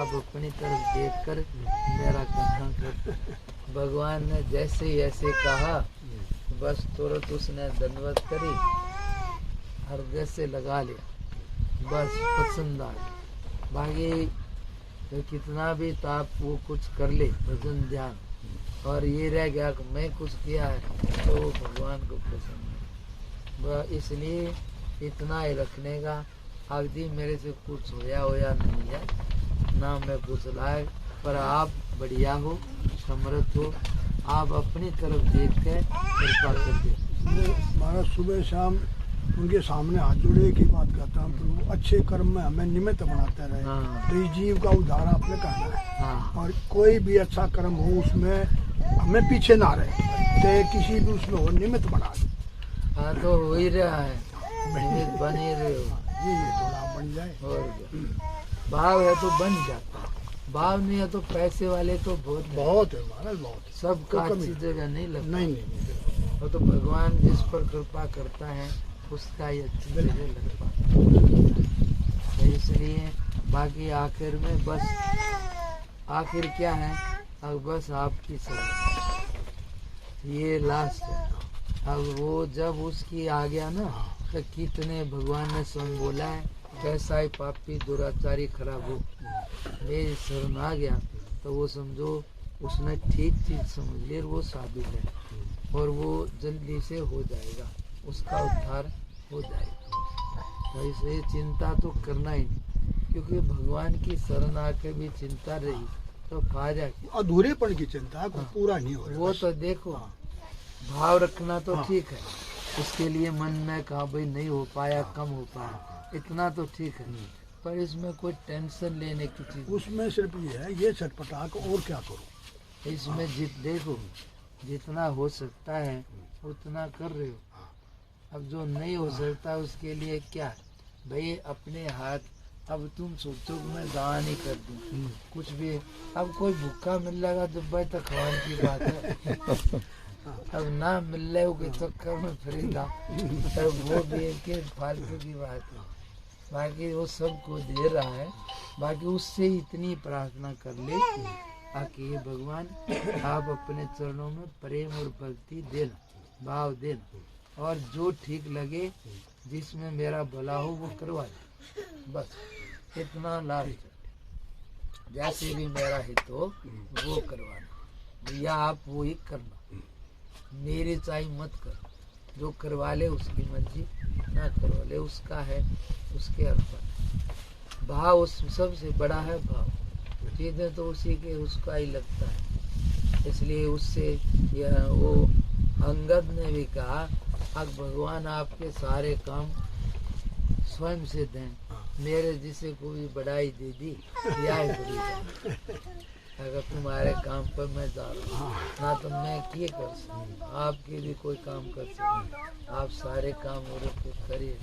आप अपनी तरफ देखकर मेरा कल्याण कर। भगवान ने जैसे ही ऐसे कहा, बस तुरंत उसने दंडवत करी, हृदय से लगा लिया, बस पसंद आ गया। बाकी तो कितना भी ताप वो कुछ कर ले भजन ध्यान, और ये रह गया कि मैं कुछ किया है तो वो भगवान को पसंद है। इसलिए इतना ही रखने का। आदि मेरे से कुछ होया नहीं है, ना मैं कुछ लायक, पर आप बढ़िया हो, समर्थ हो, आप अपनी तरफ देख के कृपा कर दे। महाराज सुबह शाम उनके सामने हाथ जोड़े की बात करता हूँ, प्रभु अच्छे कर्म में हमें निमित्त बनाते रहे। हाँ। तो इस जीव का उद्धार आपने करना है। हाँ। और कोई भी अच्छा कर्म हो उसमें हमें पीछे ना रहे, चाहे किसी भी उसमें हो, निमित्त बना दे। हाँ तो हो ही रहा है, निमित्त बन ही रहे हो जी, थोड़ा बन जाए। और क्या। भाव है तो बन जाता है, भाव नहीं है तो पैसे वाले तो बहुत है महाराज, बहुत है। सबका अच्छी जगह नहीं लगता। नहीं। वो तो भगवान जिस पर कृपा करता है उसका ही अच्छी जगह लगता है। इसलिए बाकी आखिर में बस आखिर क्या है, अब बस आपकी शरण, ये लास्ट है। अब वो जब उसकी आ गया ना, तो कितने भगवान ने स्वयं बोला है, कैसा ही पापी दुराचारी खराब हो, मेरी शरण आ गया तो वो समझो उसने ठीक चीज समझ ली, वो साधु है और वो जल्दी से हो जाएगा, उसका उद्धार हो जाएगा। तो इसलिए चिंता तो करना ही नहीं, क्योंकि भगवान की शरण आके भी चिंता रही तो फायदा क्या। अधूरेपन की चिंता है, पूरा नहीं हो रहा। वो तो देखो भाव रखना तो ठीक है, उसके लिए मन में कहा भाई नहीं हो पाया, कम हो पाया, इतना तो ठीक है, पर इसमें कोई टेंशन लेने की चीज, उसमें सिर्फ ये है, ये छटपटा को और क्या करो। इसमें देखो जितना हो सकता है उतना कर रहे हो। अब जो नहीं हो सकता उसके लिए क्या भाई, अपने हाथ। अब तुम सोचो कि मैं दान ही कर दूं कुछ भी, अब कोई भूखा मिल जाएगा तो भाई तो खवान की बात है। अब ना मिल रहे के चक्कर में खरीदा तो वो भी एक फालतू की बात है। बाकी वो सबको दे रहा है, बाकी उससे इतनी प्रार्थना कर ले ताकि भगवान आप अपने चरणों में प्रेम और भक्ति देना, भाव देना, और जो ठीक लगे जिसमें मेरा भला हो वो करवा दे, बस इतना लास्ट। जैसे भी मेरा हित हो वो करवाना, भैया आप वो ही करना, मेरी चाहे मत करो, जो करवा ले उसकी मर्जी, ना करवा ले उसका है, उसके अर्पण। भाव उस सबसे बड़ा है, भाव चीजें तो उसी के उसका ही लगता है। इसलिए उससे यह वो अंगद ने भी कहा, अब भगवान आपके सारे काम स्वयं से दें, मेरे जिसे को भी बढ़ाई दे दी, यह बड़ी बात। अगर तुम्हारे काम पर मैं जा रहा हूँ ना तो मैं क्या कर सकता, आपके भी कोई काम कर सकता, आप सारे काम और करिए।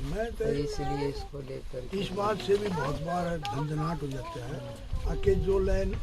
मैं तो इसलिए इसको लेकर इस बात से भी बहुत बार झंझनाट हो जाता है, आके जो लाइन